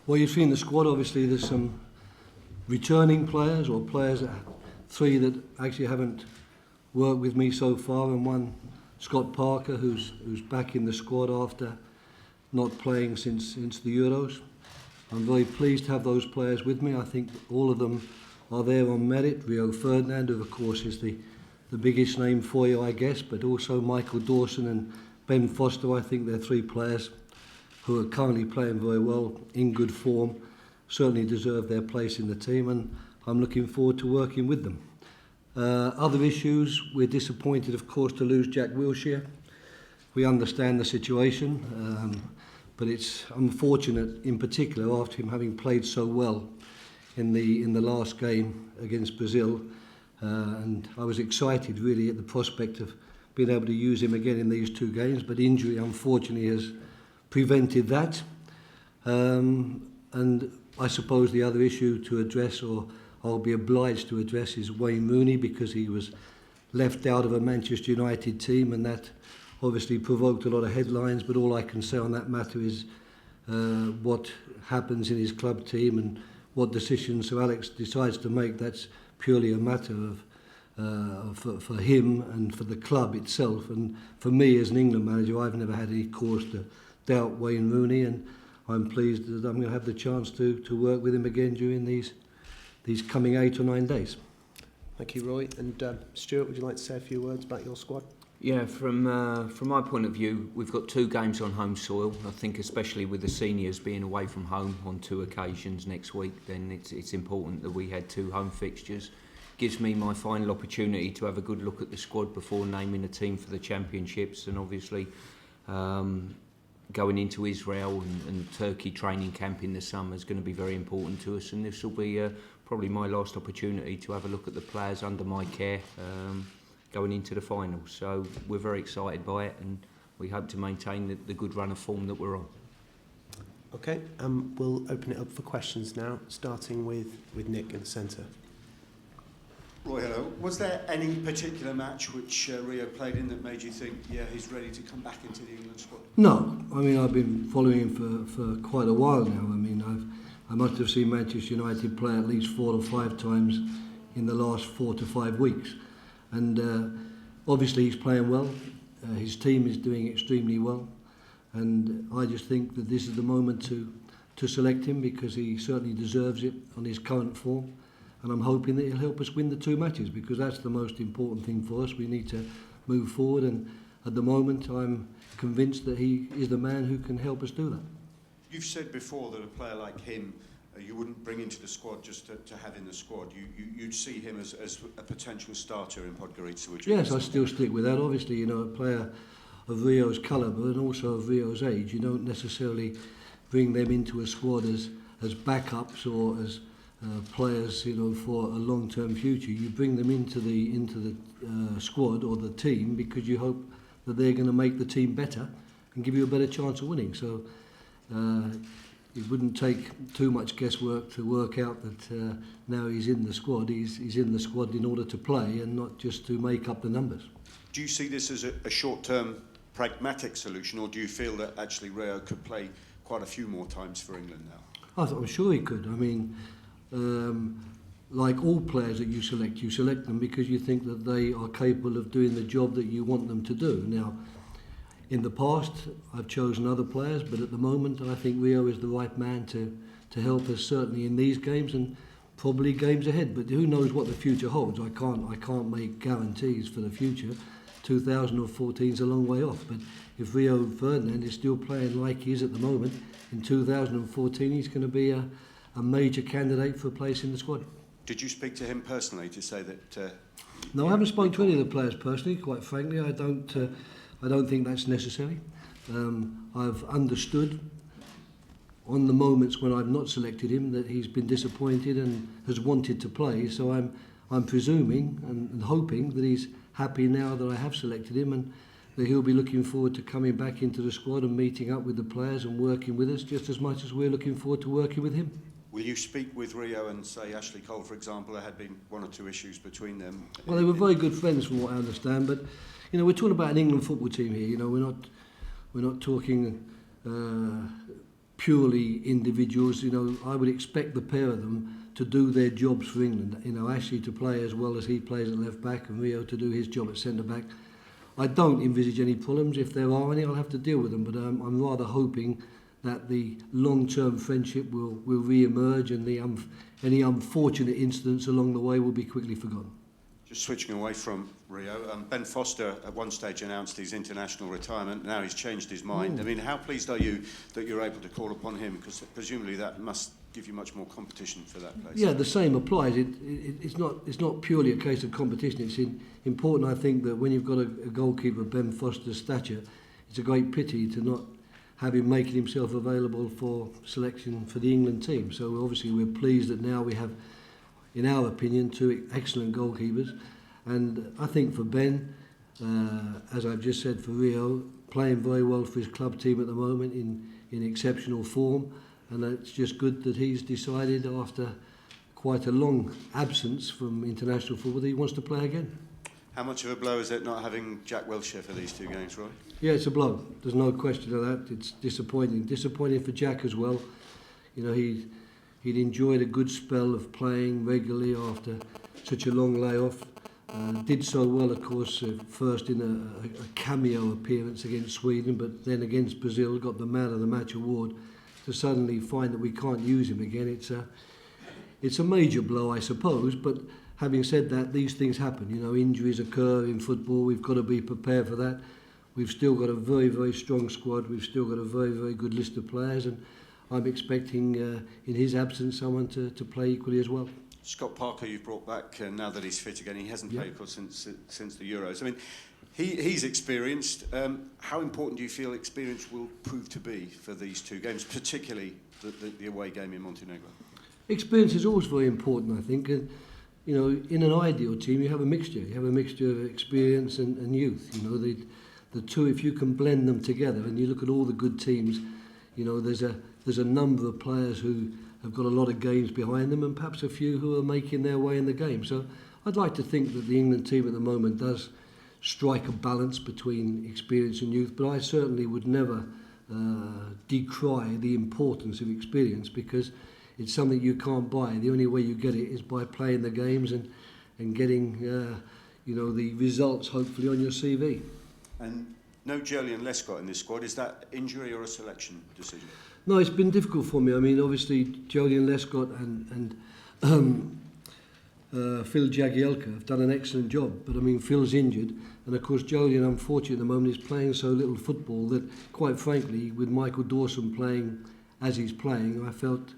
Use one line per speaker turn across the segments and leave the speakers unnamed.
Well, you've seen the squad. Obviously, there's some returning players or players, three that actually haven't worked with me so far, and one, Scott Parker, who's back in the squad after not playing since the Euros. I'm very pleased to have those players with me. I think all of them are there on merit. Rio Ferdinand, who of course is the biggest name for you, I guess, but also Michael Dawson and Ben Foster. I think they're three players who are currently playing very well, in good form, certainly deserve their place in the team, and I'm looking forward to working with them. Other issues, we're disappointed, of course, to lose Jack Wilshere. We understand the situation, but it's unfortunate, in particular, after him having played so well in the last game against Brazil. And I was excited, really, at the prospect of being able to use him again in these two games, but injury, unfortunately, has prevented that. And I suppose the other issue to address, or I'll be obliged to address, is Wayne Rooney, because he was left out of a Manchester United team, and that obviously provoked a lot of headlines. But all I can say on that matter is what happens in his club team and what decisions Sir Alex decides to make, that's purely a matter of for him and for the club itself. And for me as an England manager, I've never had any cause to doubt Wayne Rooney, and I'm pleased that I'm going to have the chance to work with him again during these coming 8 or 9 days.
Thank you, Roy. And Stuart, would you like to say a few words about your squad?
Yeah, from my point of view, we've got 2 games on home soil. I think especially with the seniors being away from home on 2 occasions next week, then it's important that we had 2 home fixtures. Gives me my final opportunity to have a good look at the squad before naming a team for the championships, and obviously going into Israel and Turkey training camp in the summer is going to be very important to us, and this will be probably my last opportunity to have a look at the players under my care going into the final. So we're very excited by it, and we hope to maintain the good run of form that we're on.
Okay, we'll open it up for questions now, starting with Nick in the centre.
Roy, hello. Was there any particular match which Rio played in that made you think, yeah, he's ready to come back into the England squad?
No, I mean, I've been following him for quite a while now. I mean, I must have seen Manchester United play at least 4 or 5 times in the last 4 to 5 weeks. And obviously he's playing well. His team is doing extremely well. And I just think that this is the moment to select him, because he certainly deserves it on his current form. And I'm hoping that he'll help us win the 2 matches, because that's the most important thing for us. We need to move forward, and at the moment I'm convinced that he is the man who can help us do that.
You've said before that a player like him you wouldn't bring into the squad just to have in the squad. You'd see him as a potential starter in Podgorica, would you?
Yes, I still stick with that. Obviously, you know, a player of Rio's calibre and also of Rio's age, you don't necessarily bring them into a squad as backups or as players, you know, for a long-term future. You bring them into the squad or the team because you hope that they're going to make the team better and give you a better chance of winning. So it wouldn't take too much guesswork to work out that now he's in the squad. He's in the squad in order to play and not just to make up the numbers.
Do you see this as a short-term pragmatic solution, or do you feel that actually Rio could play quite a few more times for England now?
I'm sure he could. I mean, like all players that you select them because you think that they are capable of doing the job that you want them to do. Now, in the past, I've chosen other players, but at the moment, I think Rio is the right man to help us, certainly in these games and probably games ahead. But who knows what the future holds? I can't make guarantees for the future. 2014 is a long way off, but if Rio Ferdinand is still playing like he is at the moment, in 2014 he's going to be a major candidate for a place in the squad.
Did you speak to him personally to say that?
No, I haven't spoken to any of the players personally. Quite frankly, I don't think that's necessary. I've understood on the moments when I've not selected him that he's been disappointed and has wanted to play. So I'm presuming and hoping that he's happy now that I have selected him, and that he'll be looking forward to coming back into the squad and meeting up with the players and working with us just as much as we're looking forward to working with him.
Will you speak with Rio and say Ashley Cole, for example, there had been 1 or 2 issues between them?
Well, they were very good friends from what I understand, but you know, we're talking about an England football team here. You know, we're not talking purely individuals. You know, I would expect the pair of them to do their jobs for England. You know, Ashley to play as well as he plays at left back, and Rio to do his job at centre back. I don't envisage any problems. If there are any, I'll have to deal with them. But I'm rather hoping that the long-term friendship will re-emerge, and any unfortunate incidents along the way will be quickly forgotten.
Just switching away from Rio, Ben Foster at one stage announced his international retirement. Now he's changed his mind. I mean, how pleased are you that you're able to call upon him? Because presumably that must give you much more competition for that place.
Yeah, the same applies. It's not purely a case of competition. It's important, I think, that when you've got a goalkeeper of Ben Foster's stature, it's a great pity to not have him making himself available for selection for the England team. So obviously we're pleased that now we have, in our opinion, two excellent goalkeepers. And I think for Ben, as I've just said for Rio, playing very well for his club team at the moment in exceptional form. And it's just good that he's decided after quite a long absence from international football that he wants to play again.
How much of a blow is it not having Jack Wilshere for these two games, Roy?
Yeah, it's a blow. There's no question of that. It's disappointing. Disappointing for Jack as well. You know, he'd enjoyed a good spell of playing regularly after such a long layoff. Did so well, of course, first in a cameo appearance against Sweden, but then against Brazil, got the Man of the Match award. To suddenly find that we can't use him again, it's a major blow, I suppose. But having said that, these things happen. You know, injuries occur in football. We've got to be prepared for that. We've still got a very, very strong squad. We've still got a very, very good list of players, and I'm expecting, in his absence, someone to play equally as well.
Scott Parker, you've brought back now that he's fit again. He hasn't played, of course, since the Euros. I mean, he's experienced. How important do you feel experience will prove to be for these two games, particularly the away game in Montenegro? Experience
is always very important, I think. And, you know, in an ideal team, you have a mixture. You have a mixture of experience and youth. You know, the two, if you can blend them together, and you look at all the good teams, you know, there's a number of players who have got a lot of games behind them, and perhaps a few who are making their way in the game. So I'd like to think that the England team at the moment does strike a balance between experience and youth, but I certainly would never decry the importance of experience, because it's something you can't buy. The only way you get it is by playing the games and getting you know, the results hopefully on your CV. And no Julian Lescott in this squad. Is that injury or a selection decision? No, it's been difficult for me. I mean, obviously Julian Lescott and Phil Jagielka have done an excellent job, but I mean, Phil's injured, and of course Julian, unfortunately at the moment, is playing so little football that, quite frankly, with Michael Dawson playing as he's playing, I felt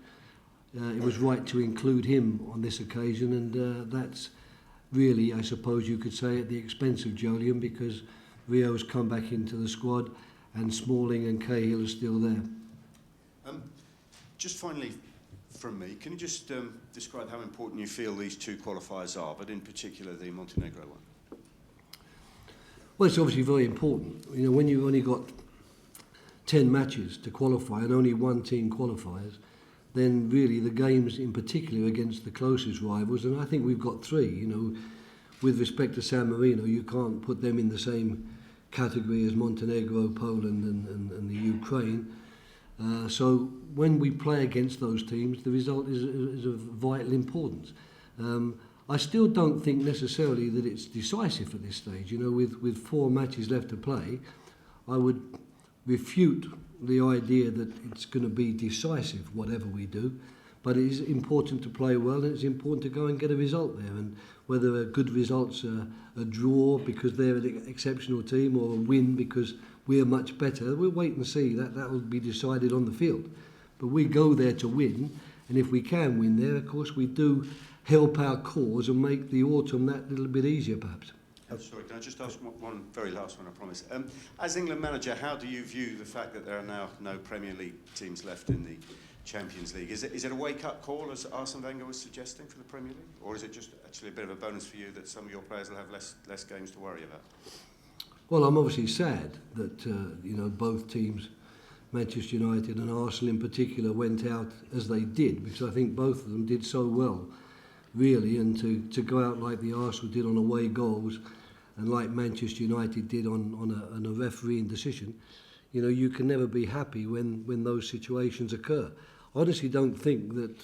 it was right to include him on this occasion, and that's really, I suppose you could say, at the expense of Julian, because Rio's come back into the squad and Smalling and Cahill are still there. Just finally, from me, can you just describe how important you feel these two qualifiers are, but in particular the Montenegro one? Well, it's obviously very important. You know, when you've only got 10 matches to qualify and only one team qualifies, then really the games in particular against the closest rivals, and I think we've got three, you know, with respect to San Marino, you can't put them in the same category as Montenegro, Poland and the Ukraine. So when we play against those teams, the result is of vital importance. I still don't think necessarily that it's decisive at this stage. You know, with 4 matches left to play, I would refute the idea that it's going to be decisive, whatever we do. But it is important to play well, and it's important to go and get a result there. And whether a good result's a draw because they're an exceptional team, or a win because we're much better, we'll wait and see. That will be decided on the field. But we go there to win, and if we can win there, of course, we do help our cause and make the autumn that little bit easier, perhaps. Sorry, can I just ask one very last one, I promise. As England manager, how do you view the fact that there are now no Premier League teams left in the Champions League? Is it a wake-up call, as Arsene Wenger was suggesting, for the Premier League? Or is it just actually a bit of a bonus for you that some of your players will have less games to worry about? Well, I'm obviously sad that you know, both teams, Manchester United and Arsenal in particular, went out as they did, because I think both of them did so well, really, and to go out like the Arsenal did on away goals, and like Manchester United did on a refereeing decision, you know, you can never be happy when those situations occur. I honestly don't think that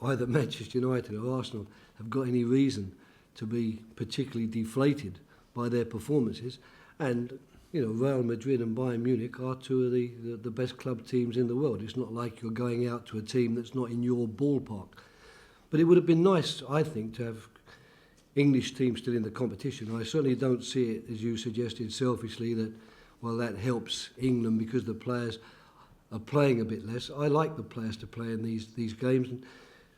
either Manchester United or Arsenal have got any reason to be particularly deflated by their performances. And, you know, Real Madrid and Bayern Munich are two of the best club teams in the world. It's not like you're going out to a team that's not in your ballpark. But it would have been nice, I think, to have English teams still in the competition. I certainly don't see it, as you suggested selfishly, that, well, that helps England because the players are playing a bit less. I like the players to play in these games. And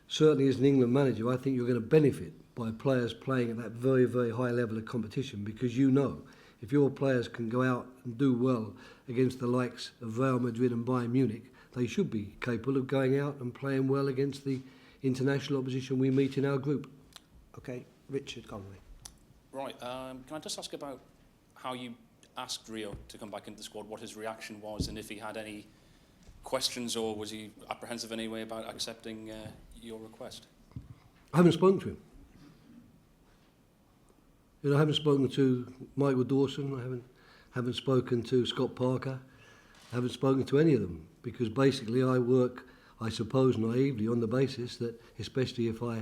certainly as an England manager, I think you're going to benefit by players playing at that very, very high level of competition, because you know if your players can go out and do well against the likes of Real Madrid and Bayern Munich, they should be capable of going out and playing well against the international opposition we meet in our group.
Okay, Richard Conway.
Right, can I just ask about how you asked Rio to come back into the squad, what his reaction was, and if he had any questions, or was he apprehensive in any way about accepting your request?
I haven't spoken to him. You know, I haven't spoken to Michael Dawson, I haven't spoken to Scott Parker, I haven't spoken to any of them, because basically I work, I suppose naively, on the basis that, especially if I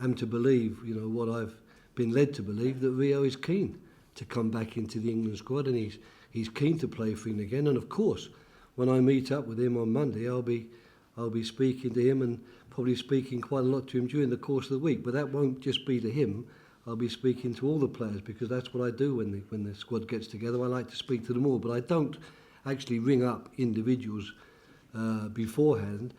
am to believe, you know, what I've been led to believe, that Rio is keen to come back into the England squad, and he's keen to play for England again. And of course, when I meet up with him on Monday, I'll be speaking to him, and probably speaking quite a lot to him during the course of the week. But that won't just be to him. I'll be speaking to all the players, because that's what I do when the squad gets together. I like to speak to them all, but I don't actually ring up individuals beforehand.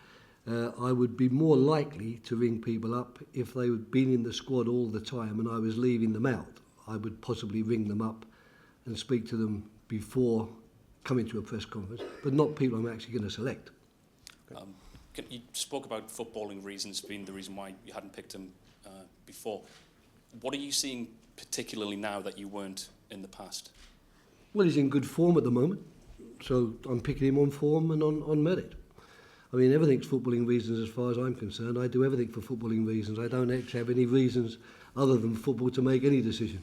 I would be more likely to ring people up if they had been in the squad all the time and I was leaving them out. I would possibly ring them up and speak to them before coming to a press conference, but not people I'm actually going to select.
You spoke about footballing reasons being the reason why you hadn't picked him before. What are you seeing particularly now that you weren't in the past?
Well, he's in good form at the moment, so I'm picking him on form and on merit. I mean, everything's footballing reasons as far as I'm concerned. I do everything for footballing reasons. I don't actually have any reasons other than football to make any decision.